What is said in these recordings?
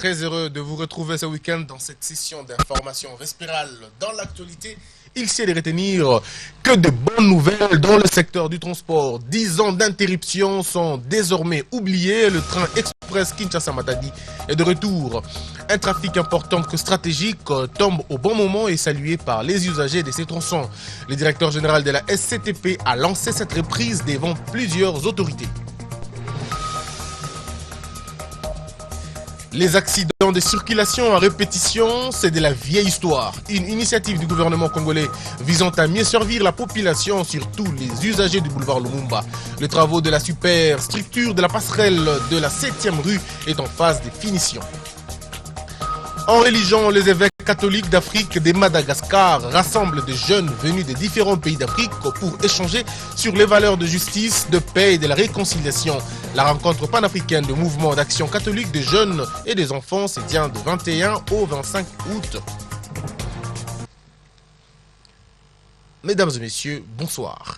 Très heureux de vous retrouver ce week-end dans cette session d'information respirale dans l'actualité. Il s'est de retenir que de bonnes nouvelles dans le secteur du transport. 10 ans d'interruption sont désormais oubliés. Le train express Kinshasa-Matadi est de retour. Un trafic important que stratégique tombe au bon moment et salué par les usagers de ces tronçons. Le directeur général de la SCTP a lancé cette reprise devant plusieurs autorités. Les accidents de circulation à répétition, c'est de la vieille histoire. Une initiative du gouvernement congolais visant à mieux servir la population, surtout les usagers du boulevard Lumumba. Le travaux de la superstructure de la passerelle de la 7e rue est en phase de finition. En religion, les évêques catholiques d'Afrique de Madagascar rassemblent des jeunes venus de différents pays d'Afrique pour échanger sur les valeurs de justice, de paix et de la réconciliation. La rencontre panafricaine de mouvements d'action catholique des jeunes et des enfants se tient du 21 au 25 août. Mesdames et messieurs, bonsoir.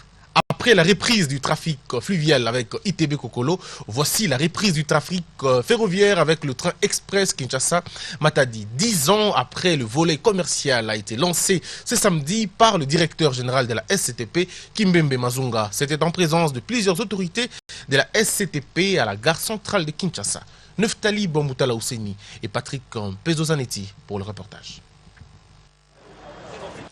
Après la reprise du trafic fluvial avec ITB Kokolo, voici la reprise du trafic ferroviaire avec le train express Kinshasa-Matadi. 10 ans après, le volet commercial a été lancé ce samedi par le directeur général de la SCTP, Kimbembe Mazunga. C'était en présence de plusieurs autorités de la SCTP à la gare centrale de Kinshasa. Neftali Bombutala Ouseni et Patrick Pezozanetti pour le reportage.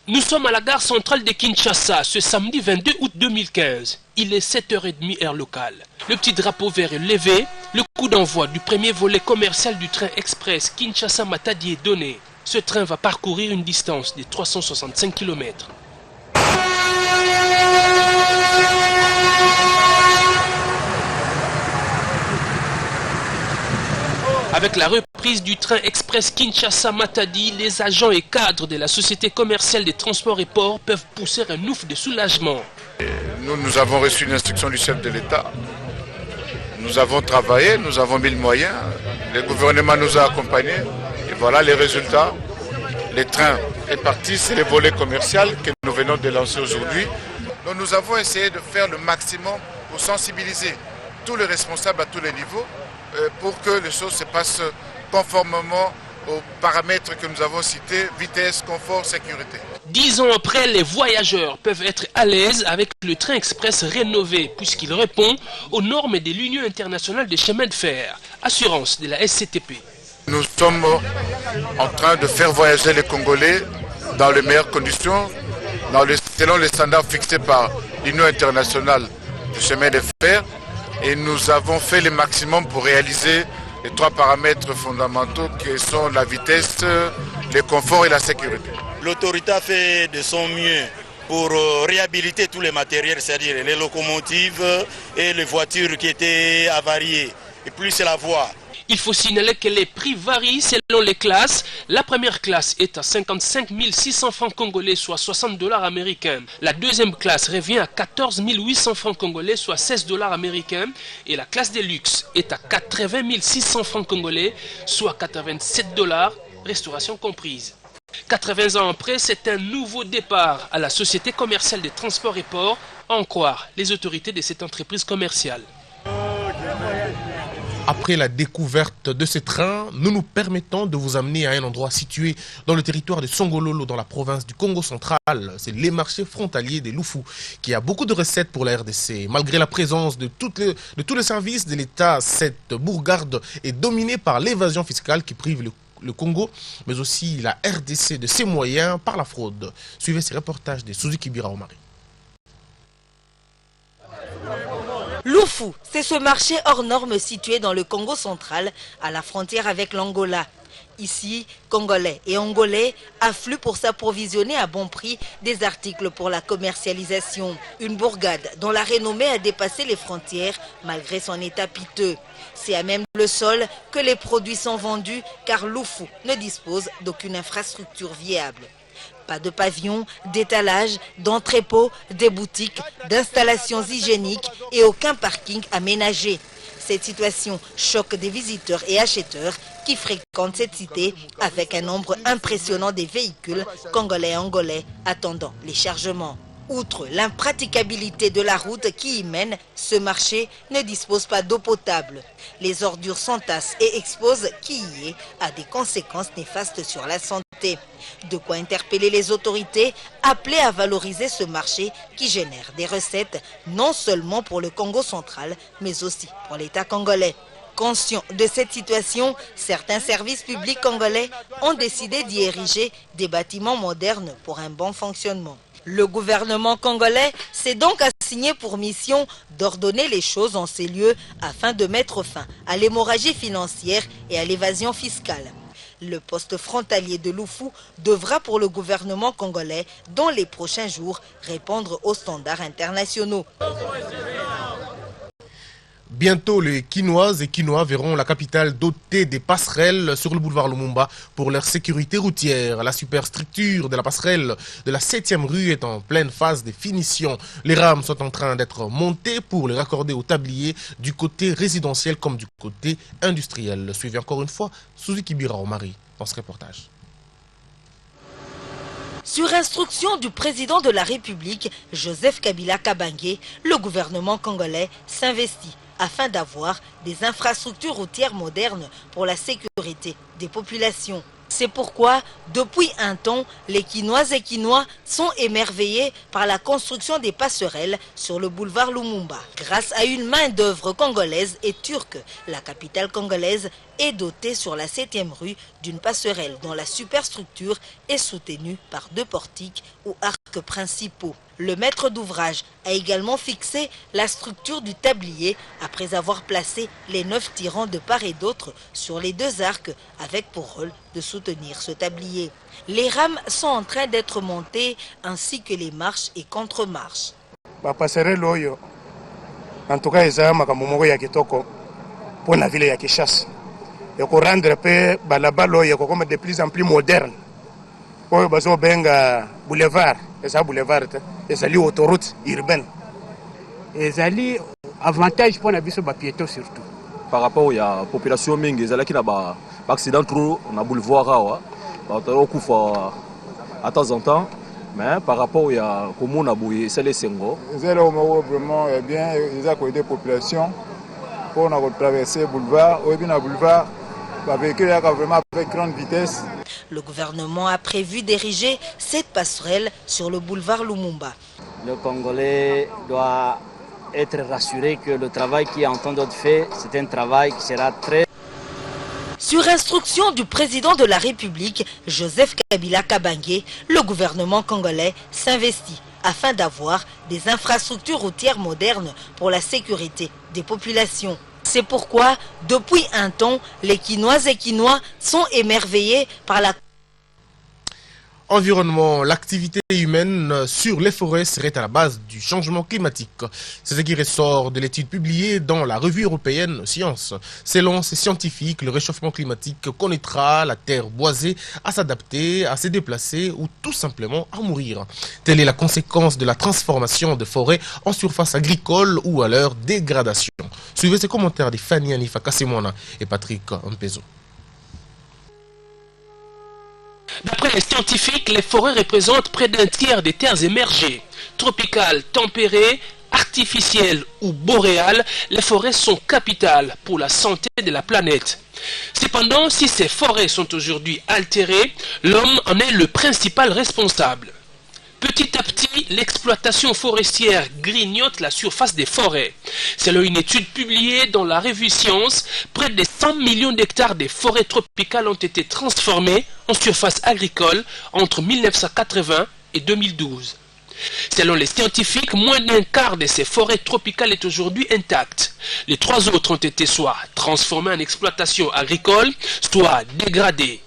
Nous sommes à la gare centrale de Kinshasa ce samedi 22 août 2015. Il est 7h30 heure locale. Le petit drapeau vert est levé. Le coup d'envoi du premier volet commercial du train express Kinshasa-Matadi est donné. Ce train va parcourir une distance de 365 km. Avec la reprise du train express Kinshasa-Matadi, les agents et cadres de la société commerciale des transports et ports peuvent pousser un ouf de soulagement. Nous avons reçu une instruction du chef de l'État. Nous avons travaillé, nous avons mis le moyen. Le gouvernement nous a accompagnés. Et voilà les résultats. Le train est parti, c'est le volet commercial que nous venons de lancer aujourd'hui. Donc nous avons essayé de faire le maximum pour sensibiliser tous les responsables à tous les niveaux, pour que les choses se passent conformément aux paramètres que nous avons cités, vitesse, confort, sécurité. 10 ans après, les voyageurs peuvent être à l'aise avec le train express rénové puisqu'il répond aux normes de l'Union internationale des chemins de fer, assurance de la SCTP. Nous sommes en train de faire voyager les Congolais dans les meilleures conditions, selon les standards fixés par l'Union internationale des chemins de fer. Et nous avons fait le maximum pour réaliser les 3 paramètres fondamentaux qui sont la vitesse, le confort et la sécurité. L'autorité a fait de son mieux pour réhabiliter tous les matériels, c'est-à-dire les locomotives et les voitures qui étaient avariées. Et plus c'est la voie. Il faut signaler que les prix varient selon les classes. La première classe est à 55 600 francs congolais, soit 60 $ américains. La deuxième classe revient à 14 800 francs congolais, soit 16 $ américains. Et la classe de luxe est à 80 600 francs congolais, soit 87 $, restauration comprise. 80 ans après, c'est un nouveau départ à la société commerciale des transports et ports, à en croire les autorités de cette entreprise commerciale. Après la découverte de ce train, nous nous permettons de vous amener à un endroit situé dans le territoire de Songololo, dans la province du Congo central. C'est les marchés frontaliers de Lufu, qui a beaucoup de recettes pour la RDC. Malgré la présence de tous les services de l'État, cette bourgade est dominée par l'évasion fiscale qui prive le Congo, mais aussi la RDC de ses moyens par la fraude. Suivez ces reportages de Suzuki Bira Omari. Lufu, c'est ce marché hors norme situé dans le Congo central, à la frontière avec l'Angola. Ici, Congolais et Angolais affluent pour s'approvisionner à bon prix des articles pour la commercialisation. Une bourgade dont la renommée a dépassé les frontières malgré son état piteux. C'est à même le sol que les produits sont vendus car Lufu ne dispose d'aucune infrastructure viable. Pas de pavillon, d'étalage, d'entrepôt, des boutiques, d'installations hygiéniques et aucun parking aménagé. Cette situation choque des visiteurs et acheteurs qui fréquentent cette cité avec un nombre impressionnant des véhicules congolais et angolais attendant les chargements. Outre l'impraticabilité de la route qui y mène, ce marché ne dispose pas d'eau potable. Les ordures s'entassent et exposent qui y est à des conséquences néfastes sur la santé. De quoi interpeller les autorités appelées à valoriser ce marché qui génère des recettes non seulement pour le Congo central, mais aussi pour l'État congolais. Conscients de cette situation, certains services publics congolais ont décidé d'y ériger des bâtiments modernes pour un bon fonctionnement. Le gouvernement congolais s'est donc assigné pour mission d'ordonner les choses en ces lieux afin de mettre fin à l'hémorragie financière et à l'évasion fiscale. Le poste frontalier de Lufu devra pour le gouvernement congolais, dans les prochains jours, répondre aux standards internationaux. Bientôt, les Quinoises et Quinois verront la capitale dotée des passerelles sur le boulevard Lumumba pour leur sécurité routière. La superstructure de la passerelle de la 7e rue est en pleine phase de finition. Les rames sont en train d'être montées pour les raccorder au tablier du côté résidentiel comme du côté industriel. Suivez encore une fois Suzuki Biraomari dans ce reportage. Sur instruction du président de la République, Joseph Kabila Kabange, le gouvernement congolais s'investit afin d'avoir des infrastructures routières modernes pour la sécurité des populations. C'est pourquoi, depuis un temps, les Quinoises et Quinois sont émerveillés par la construction des passerelles sur le boulevard Lumumba. Grâce à une main-d'œuvre congolaise et turque, la capitale congolaise est dotée sur la 7e rue d'une passerelle dont la superstructure est soutenue par 2 portiques ou arcs principaux. Le maître d'ouvrage a également fixé la structure du tablier après avoir placé les 9 tirants de part et d'autre sur les 2 arcs avec pour rôle de soutenir ce tablier. Les rames sont en train d'être montées ainsi que les marches et contre-marches. La passerelle, en tout cas, c'est pour la ville de Kinshasa. Et qu'on rendre de plus en plus moderne. Pour le boulevard, et ça autoroute urbaine. Et ça avantage pour la piéton surtout. Par rapport à la population mingi, il y a un accident trop na boulevard à temps en temps, mais par rapport à comment on a c'est les Sengo. C'est là où vraiment bien ils ont aidé la population pour traverser le boulevard, ou bien le boulevard véhicule vraiment avec grande vitesse. Le gouvernement a prévu d'ériger cette passerelle sur le boulevard Lumumba. Le Congolais doit être rassuré que le travail qui est en train d'être fait, c'est un travail qui sera très... Sur instruction du président de la République, Joseph Kabila Kabange, le gouvernement congolais s'investit afin d'avoir des infrastructures routières modernes pour la sécurité des populations. C'est pourquoi, depuis un temps, les Quinoises et Quinois sont émerveillés par la... Environnement, l'activité humaine sur les forêts serait à la base du changement climatique. C'est ce qui ressort de l'étude publiée dans la revue européenne Science. Selon ces scientifiques, le réchauffement climatique connaîtra la terre boisée à s'adapter, à se déplacer ou tout simplement à mourir. Telle est la conséquence de la transformation de forêts en surface agricole ou à leur dégradation. Suivez ces commentaires de Fanny Anifa Kassimona et Patrick Mpezo. D'après les scientifiques, les forêts représentent près d'un tiers des terres émergées. Tropicales, tempérées, artificielles ou boréales, les forêts sont capitales pour la santé de la planète. Cependant, si ces forêts sont aujourd'hui altérées, l'homme en est le principal responsable. Petit à petit, l'exploitation forestière grignote la surface des forêts. Selon une étude publiée dans la revue Science, près de 100 millions d'hectares de forêts tropicales ont été transformés en surface agricole entre 1980 et 2012. Selon les scientifiques, moins d'un quart de ces forêts tropicales est aujourd'hui intacte. Les 3 autres ont été soit transformées en exploitation agricole, soit dégradées.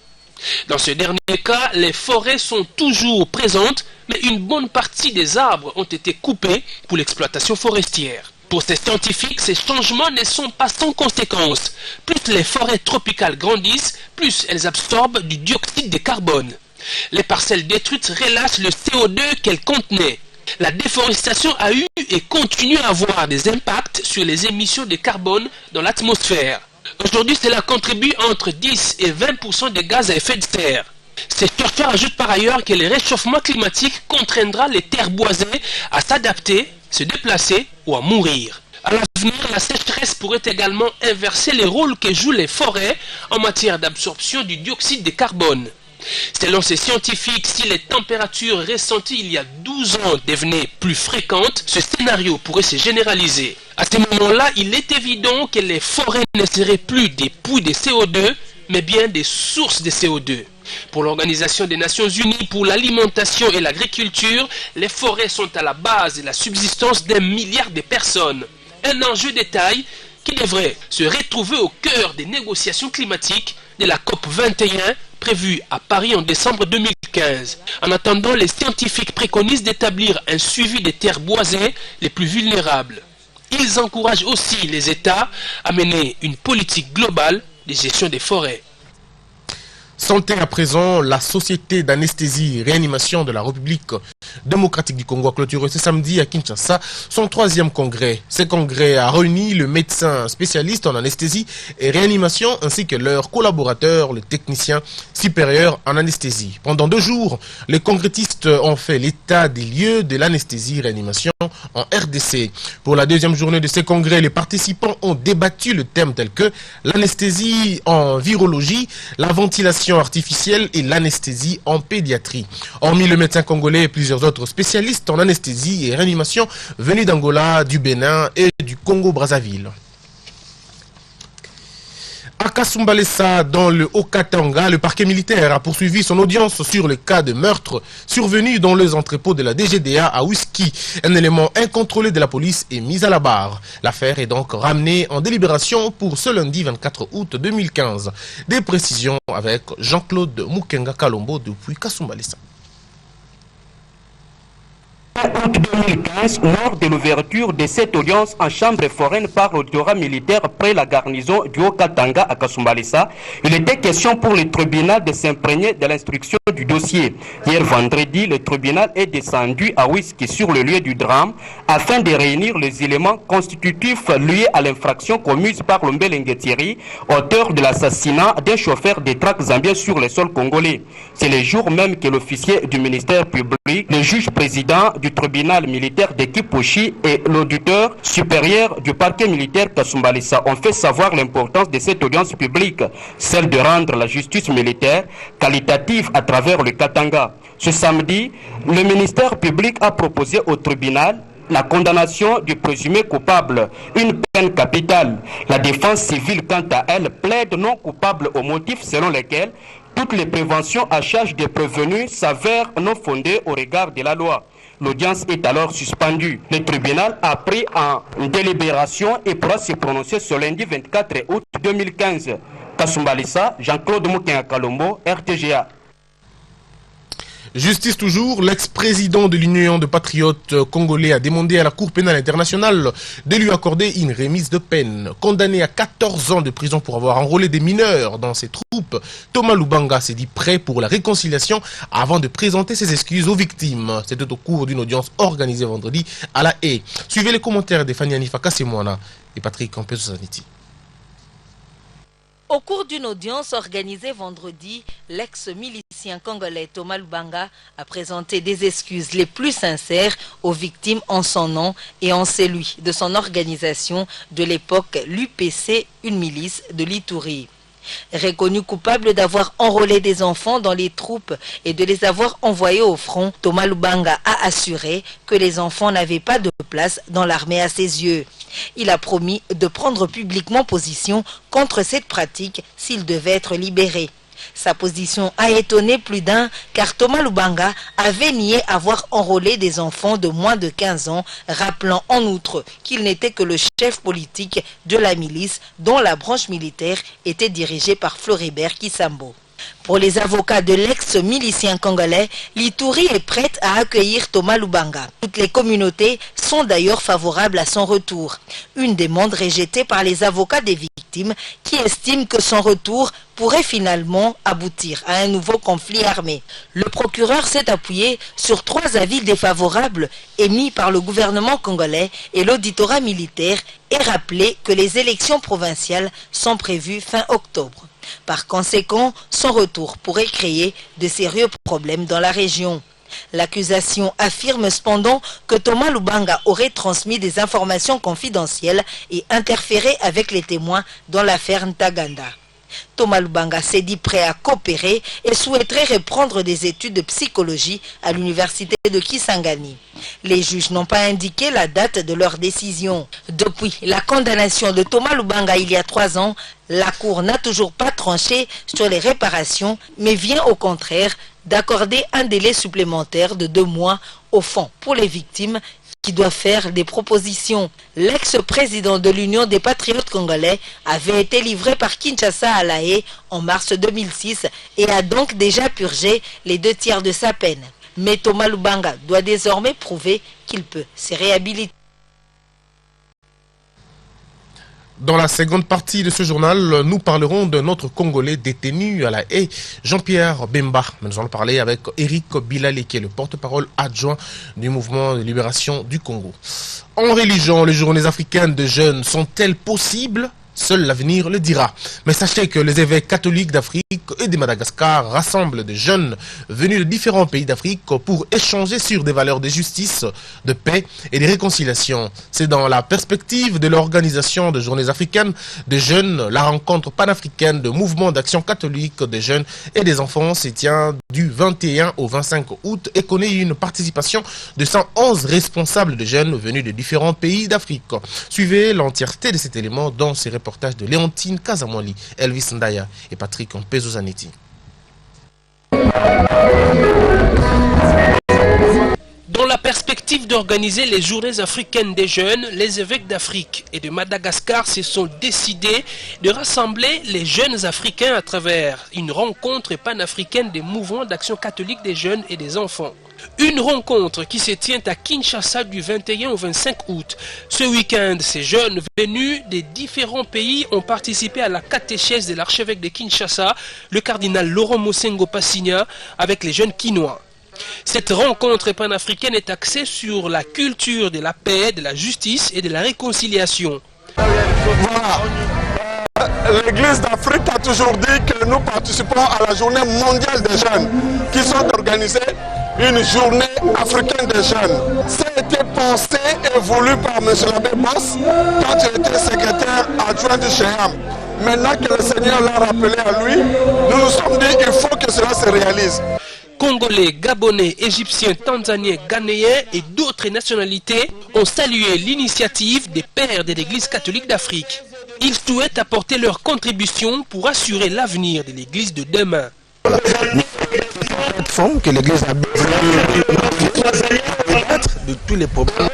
Dans ce dernier cas, les forêts sont toujours présentes, mais une bonne partie des arbres ont été coupés pour l'exploitation forestière. Pour ces scientifiques, ces changements ne sont pas sans conséquences. Plus les forêts tropicales grandissent, plus elles absorbent du dioxyde de carbone. Les parcelles détruites relâchent le CO2 qu'elles contenaient. La déforestation a eu et continue à avoir des impacts sur les émissions de carbone dans l'atmosphère. Aujourd'hui, cela contribue entre 10 et 20% des gaz à effet de serre. Ces chercheurs ajoutent par ailleurs que le réchauffement climatique contraindra les terres boisées à s'adapter, se déplacer ou à mourir. À l'avenir, la sécheresse pourrait également inverser les rôles que jouent les forêts en matière d'absorption du dioxyde de carbone. Selon ces scientifiques, si les températures ressenties il y a 12 ans devenaient plus fréquentes, ce scénario pourrait se généraliser. À ce moment-là, il est évident que les forêts ne seraient plus des puits de CO2, mais bien des sources de CO2. Pour l'Organisation des Nations Unies pour l'alimentation et l'agriculture, les forêts sont à la base de la subsistance d'1 milliard de personnes. Un enjeu de taille qui devrait se retrouver au cœur des négociations climatiques de la COP 21 prévue à Paris en décembre 2015. En attendant, les scientifiques préconisent d'établir un suivi des terres boisées les plus vulnérables. Ils encouragent aussi les États à mener une politique globale de gestion des forêts. Santé à présent, la Société d'anesthésie et réanimation de la République démocratique du Congo a clôturé ce samedi à Kinshasa son 3e congrès. Ce congrès a réuni le médecin spécialiste en anesthésie et réanimation ainsi que leurs collaborateurs, le technicien supérieur en anesthésie. Pendant 2 jours, les congressistes ont fait l'état des lieux de l'anesthésie et réanimation en RDC. Pour la 2e journée de ces congrès, les participants ont débattu le thème tel que l'anesthésie en virologie, la ventilation artificielle et l'anesthésie en pédiatrie. Hormis le médecin congolais et plusieurs autres spécialistes en anesthésie et réanimation venus d'Angola, du Bénin et du Congo-Brazzaville. À Kasumbalesa, dans le Haut-Katanga, le parquet militaire a poursuivi son audience sur le cas de meurtre survenu dans les entrepôts de la DGDA à Whisky. Un élément incontrôlé de la police est mis à la barre. L'affaire est donc ramenée en délibération pour ce lundi 24 août 2015. Des précisions avec Jean-Claude Mukenga Kalombo depuis Kasumbalesa. En août 2015, lors de l'ouverture de cette audience en chambre foraine par l'autorat militaire près la garnison du Haut-Katanga à Kasumbalesa, il était question pour le tribunal de s'imprégner de l'instruction du dossier. Hier vendredi, le tribunal est descendu à Whisky sur le lieu du drame afin de réunir les éléments constitutifs liés à l'infraction commise par Lombelenge Thierry, auteur de l'assassinat d'un chauffeur de track zambien sur le sol congolais. C'est le jour même que l'officier du ministère public, le juge président du tribunal militaire de Kipushi et l'auditeur supérieur du parquet militaire Kasumbalesa ont fait savoir l'importance de cette audience publique, celle de rendre la justice militaire qualitative à travers le Katanga. Ce samedi, le ministère public a proposé au tribunal la condamnation du présumé coupable, une peine capitale. La défense civile, quant à elle, plaide non coupable au motif selon lequel toutes les préventions à charge des prévenus s'avèrent non fondées au regard de la loi. L'audience est alors suspendue. Le tribunal a pris en délibération et pourra se prononcer ce lundi 24 août 2015. Kasumbalesa, Jean-Claude Mukenga Kalombo, RTGA. Justice toujours, l'ex-président de l'Union de patriotes congolais a demandé à la Cour pénale internationale de lui accorder une remise de peine. Condamné à 14 ans de prison pour avoir enrôlé des mineurs dans ses troupes, Thomas Lubanga s'est dit prêt pour la réconciliation avant de présenter ses excuses aux victimes. C'était au cours d'une audience organisée vendredi à La Haye. Suivez les commentaires de Fanny Anifa Kassemwana et Patrick Campes-Zaniti. Au cours d'une audience organisée vendredi, l'ex-milicien congolais Thomas Lubanga a présenté des excuses les plus sincères aux victimes en son nom et en celui de son organisation de l'époque, l'UPC, une milice de l'Ituri. Reconnu coupable d'avoir enrôlé des enfants dans les troupes et de les avoir envoyés au front, Thomas Lubanga a assuré que les enfants n'avaient pas de place dans l'armée à ses yeux. Il a promis de prendre publiquement position contre cette pratique s'il devait être libéré. Sa position a étonné plus d'un car Thomas Lubanga avait nié avoir enrôlé des enfants de moins de 15 ans, rappelant en outre qu'il n'était que le chef politique de la milice dont la branche militaire était dirigée par Floribert Kisambo. Pour les avocats de l'ex-milicien congolais, l'Ituri est prête à accueillir Thomas Lubanga. Toutes les communautés sont d'ailleurs favorables à son retour. Une demande rejetée par les avocats des victimes qui estiment que son retour pourrait finalement aboutir à un nouveau conflit armé. Le procureur s'est appuyé sur 3 avis défavorables émis par le gouvernement congolais et l'auditorat militaire et rappelé que les élections provinciales sont prévues fin octobre. Par conséquent, son retour pourrait créer de sérieux problèmes dans la région. L'accusation affirme cependant que Thomas Lubanga aurait transmis des informations confidentielles et interféré avec les témoins dans l'affaire Ntaganda. Thomas Lubanga s'est dit prêt à coopérer et souhaiterait reprendre des études de psychologie à l'université de Kisangani. Les juges n'ont pas indiqué la date de leur décision. Depuis la condamnation de Thomas Lubanga il y a 3 ans, la Cour n'a toujours pas tranché sur les réparations, mais vient au contraire d'accorder un délai supplémentaire de 2 mois au fond pour les victimes qui doivent faire des propositions. L'ex-président de l'Union des Patriotes congolais avait été livré par Kinshasa à La Haye en mars 2006 et a donc déjà purgé les 2 tiers de sa peine. Mais Thomas Lubanga doit désormais prouver qu'il peut se réhabiliter. Dans la seconde partie de ce journal, nous parlerons d'un autre Congolais détenu à La Haye, Jean-Pierre Bemba. Nous allons parler avec Eric Bilali, qui est le porte-parole adjoint du mouvement de libération du Congo. En religion, les journées africaines de jeunes sont-elles possibles ? Seul l'avenir le dira. Mais sachez que les évêques catholiques d'Afrique et de Madagascar rassemblent des jeunes venus de différents pays d'Afrique pour échanger sur des valeurs de justice, de paix et de réconciliation. C'est dans la perspective de l'organisation de journées africaines des jeunes, la rencontre panafricaine de mouvements d'action catholique des jeunes et des enfants se tient du 21 au 25 août et connaît une participation de 111 responsables de jeunes venus de différents pays d'Afrique. Suivez l'entièreté de cet élément dans ces reportages de Léontine Kazamwali, Elvis Ndaya et Patrick Mpezo-Zanetti. Dans la perspective d'organiser les journées africaines des jeunes, les évêques d'Afrique et de Madagascar se sont décidés de rassembler les jeunes africains à travers une rencontre panafricaine des mouvements d'action catholique des jeunes et des enfants. Une rencontre qui se tient à Kinshasa du 21 au 25 août. Ce week-end, ces jeunes venus des différents pays ont participé à la catéchèse de l'archevêque de Kinshasa, le cardinal Laurent Mosengo Passigna, avec les jeunes quinois. Cette rencontre panafricaine est axée sur la culture de la paix, de la justice et de la réconciliation. Voilà. L'Église d'Afrique a toujours dit que nous participons à la journée mondiale des jeunes, qui sont organisées une journée africaine des jeunes. Ça a été pensé et voulu par M. l'abbé Bass quand il était secrétaire adjoint du CHEAM. Maintenant que le Seigneur l'a rappelé à lui, nous nous sommes dit qu'il faut que cela se réalise. Congolais, Gabonais, Égyptiens, Tanzaniens, Ghanéens et d'autres nationalités ont salué l'initiative des pères de l'Église catholique d'Afrique. Ils souhaitent apporter leur contribution pour assurer l'avenir de l'Église de demain. Que l'Église a besoin de tous les problèmes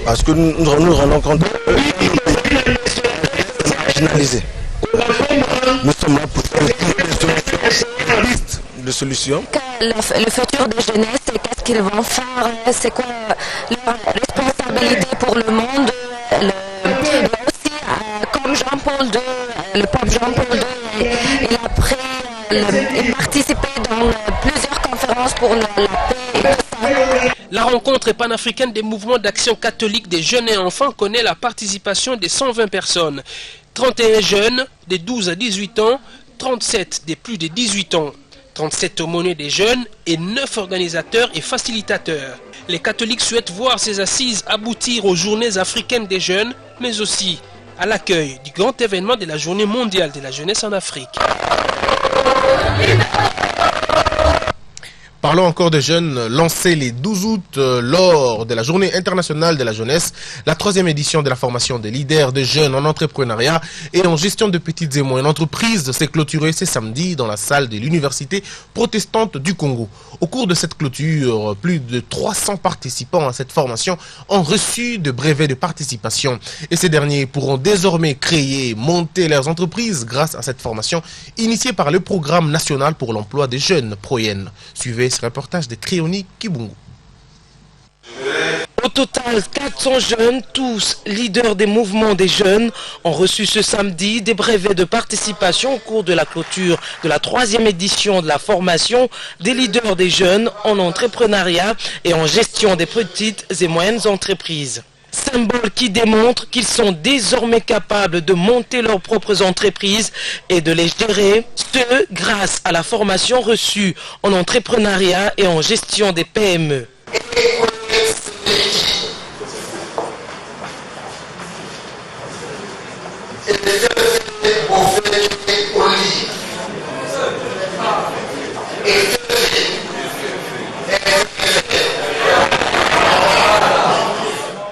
parce que nous nous rendons compte marginalisés. Nous sommes là pour faire des listes de solutions. Le futur des jeunesses, qu'est-ce qu'ils vont faire, c'est quoi leur responsabilité pour le monde. Aussi, comme Jean-Paul II, le pape Jean-Paul II, il a pris, il participait dans plusieurs conférences pour la paix et tout ça. La rencontre panafricaine des mouvements d'action catholique des jeunes et enfants connaît la participation de 120 personnes. 31 jeunes de 12 à 18 ans, 37 de plus de 18 ans, 37 aumôniers des jeunes et 9 organisateurs et facilitateurs. Les catholiques souhaitent voir ces assises aboutir aux journées africaines des jeunes, mais aussi à l'accueil du grand événement de la journée mondiale de la jeunesse en Afrique. Parlons encore des jeunes lancés les 12 août lors de la journée internationale de la jeunesse. La 3e édition de la formation des leaders de jeunes en entrepreneuriat et en gestion de petites et moyennes entreprises s'est clôturée ce samedi dans la salle de l'Université protestante du Congo. Au cours de cette clôture, plus de 300 participants à cette formation ont reçu de brevets de participation. Et ces derniers pourront désormais créer et monter leurs entreprises grâce à cette formation initiée par le Programme national pour l'emploi des jeunes, PROYEN. Suivez ce reportage de Krioni Kibungu. total, 400 jeunes, tous leaders des mouvements des jeunes, ont reçu ce samedi des brevets de participation au cours de la clôture de la 3e édition de la formation des leaders des jeunes en entrepreneuriat et en gestion des petites et moyennes entreprises. Symbole qui démontre qu'ils sont désormais capables de monter leurs propres entreprises et de les gérer, ce grâce à la formation reçue en entrepreneuriat et en gestion des PME.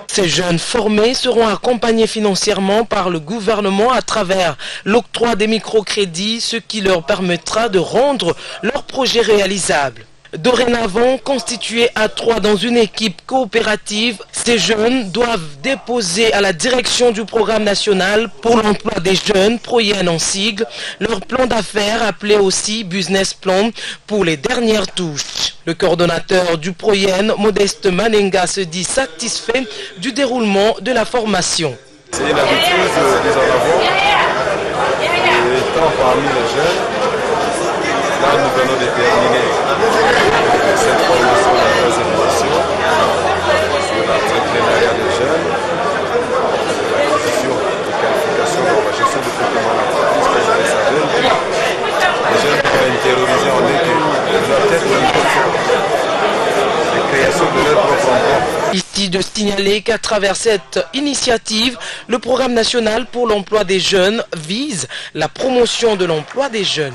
Ces jeunes formés seront accompagnés financièrement par le gouvernement à travers l'octroi des microcrédits, ce qui leur permettra de rendre leurs projets réalisables. Dorénavant, constitués à 3 dans une équipe coopérative, ces jeunes doivent déposer à la direction du programme national pour l'emploi des jeunes, PROYEN en sigle, leur plan d'affaires appelé aussi Business Plan pour les dernières touches. Le coordonnateur du PROYEN, Modeste Manenga, se dit satisfait du déroulement de la formation. C'est une habitude des en avant, étant parmi les jeunes, là nous allons déterminer cette formation de la 3e édition sur l'entrepreneuriat des jeunes, sur les qualifications de la gestion de traitement d'entreprise, comme vous le savez. Les jeunes doivent intérioriser en eux que leur tête même la création de leur propre emploi. Ici de signaler qu'à travers cette initiative, le programme national pour l'emploi des jeunes vise la promotion de l'emploi des jeunes.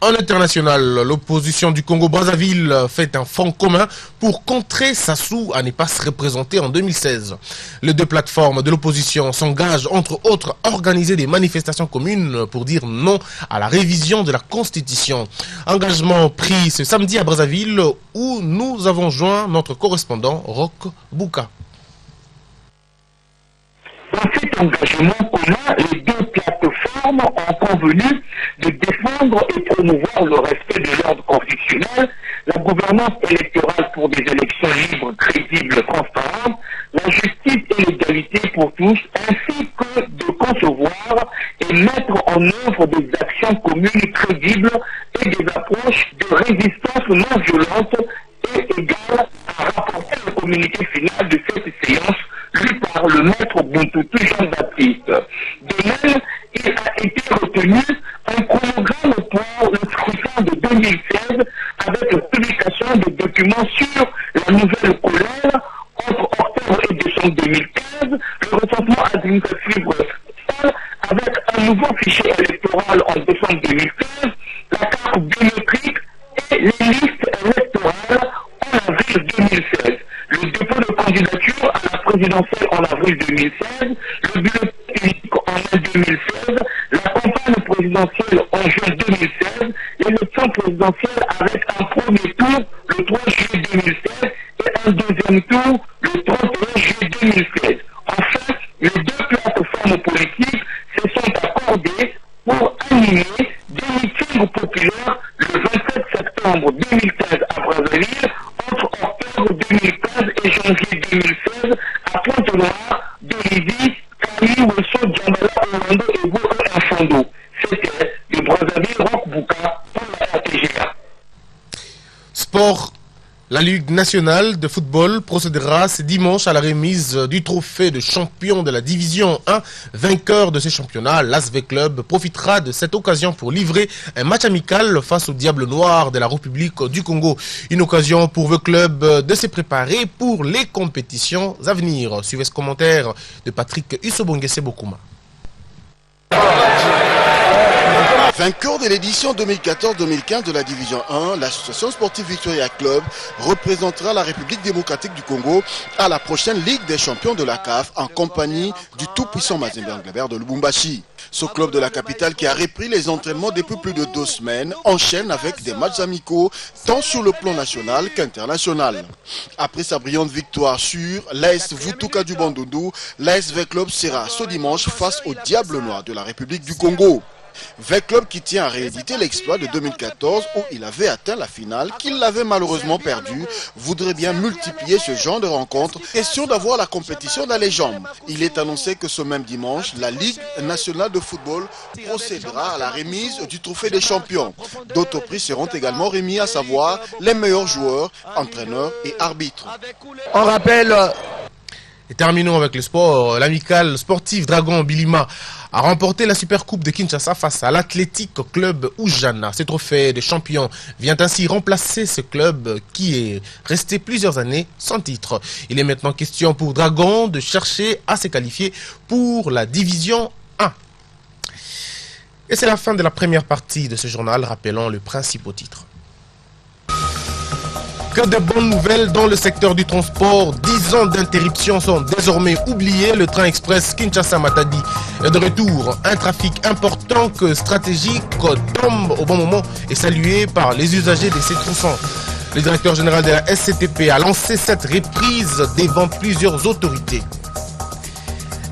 En international, l'opposition du Congo-Brazzaville fait un front commun pour contrer Sassou à ne pas se représenter en 2016. Les deux plateformes de l'opposition s'engagent entre autres à organiser des manifestations communes pour dire non à la révision de la Constitution. Engagement pris ce samedi à Brazzaville où nous avons joint notre correspondant Roch Bouka. Dans cet engagement commun, les deux plateformes ont convenu de défendre et promouvoir le respect de l'ordre constitutionnel, la gouvernance électorale pour des élections libres, crédibles, transparentes, la justice et l'égalité pour tous, ainsi que de concevoir et mettre en œuvre des actions communes crédibles et des approches de résistance non violente et égales à rapporter le communiqué final de cette séance lu par le maître Buntutu Jean-Baptiste. De même, il a été retenu un chronogramme pour le scrutin de 2016 avec la publication des documents sur la nouvelle colère entre octobre et décembre 2015, le recensement administratif avec un nouveau fichier électoral en décembre 2015, la carte biométrique et les listes électorales en avril 2016. Le dépôt de candidature à la présidentielle en avril 2016, le bulletin unique en mai 2016, la campagne présidentielle en juin 2016, l'élection présidentielle avec un premier tour le 3 juillet 2016 et un deuxième tour le 31 juillet 2016. Enfin, les deux plateformes politiques se sont accordées pour animer des meetings populaires le 27 septembre 2015 à Brazzaville, entre octobre 2015 et janvier 2016 à Pointe-Noire, Delizy, Kali, Wesso, Djambala, Orlando et Bourg-Infondo. C'était de Brazzaville, Roch Bouka pour la RTGA. Sport. La Ligue nationale de football procédera ce dimanche à la remise du trophée de champion de la division 1. Vainqueur de ce championnat, l'Asvé Club profitera de cette occasion pour livrer un match amical face au Diable Noir de la République du Congo. Une occasion pour le club de se préparer pour les compétitions à venir. Suivez ce commentaire de Patrick Usobongese Bokuma. Vainqueur de l'édition 2014-2015 de la Division 1, l'association sportive Victoria Club représentera la République démocratique du Congo à la prochaine Ligue des champions de la CAF en compagnie du tout-puissant Mazembe Anglebert de Lubumbashi. Ce club de la capitale qui a repris les entraînements depuis plus de 2 semaines enchaîne avec des matchs amicaux tant sur le plan national qu'international. Après sa brillante victoire sur l'AS Vutuka du Bandundu, l'ASV Club sera ce dimanche face au Diable Noir de la République du Congo. 20 clubs qui tient à rééditer l'exploit de 2014 où il avait atteint la finale, qu'il l'avait malheureusement perdu, voudrait bien multiplier ce genre de rencontres. Question d'avoir la compétition dans les jambes. Il est annoncé que ce même dimanche, la Ligue nationale de football procédera à la remise du trophée des champions. D'autres prix seront également remis, à savoir les meilleurs joueurs, entraîneurs et arbitres. On rappelle... Et terminons avec le sport. L'amicale sportive Dragon Bilima a remporté la Super Coupe de Kinshasa face à l'Athletic Club Oujana. Ce trophée de champion vient ainsi remplacer ce club qui est resté plusieurs années sans titre. Il est maintenant question pour Dragon de chercher à se qualifier pour la division 1. Et c'est la fin de la première partie de ce journal. Rappelons le principal titre. Que de bonnes nouvelles dans le secteur du transport. 10 ans d'interruption sont désormais oubliés. Le train express Kinshasa-Matadi est de retour. Un trafic important que stratégique tombe au bon moment et salué par les usagers de ces tronçons. Le directeur général de la SCTP a lancé cette reprise devant plusieurs autorités.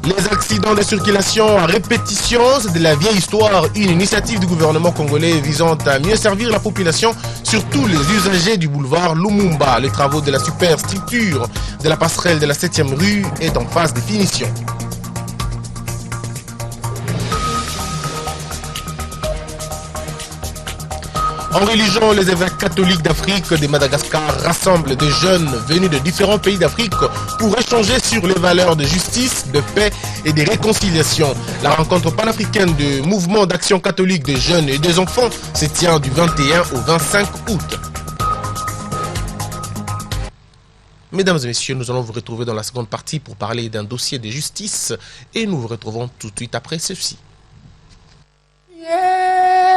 Les accidents de circulation à répétition, c'est de la vieille histoire. Une initiative du gouvernement congolais visant à mieux servir la population, surtout les usagers du boulevard Lumumba. Les travaux de la superstructure de la passerelle de la 7e rue est en phase de finition. En religion, les évêques catholiques d'Afrique de Madagascar rassemblent des jeunes venus de différents pays d'Afrique pour échanger sur les valeurs de justice, de paix et de réconciliation. La rencontre panafricaine du mouvement d'action catholique des jeunes et des enfants se tient du 21 au 25 août. Mesdames et messieurs, nous allons vous retrouver dans la seconde partie pour parler d'un dossier de justice et nous vous retrouvons tout de suite après ceci.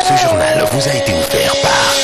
Ce journal vous a été offert par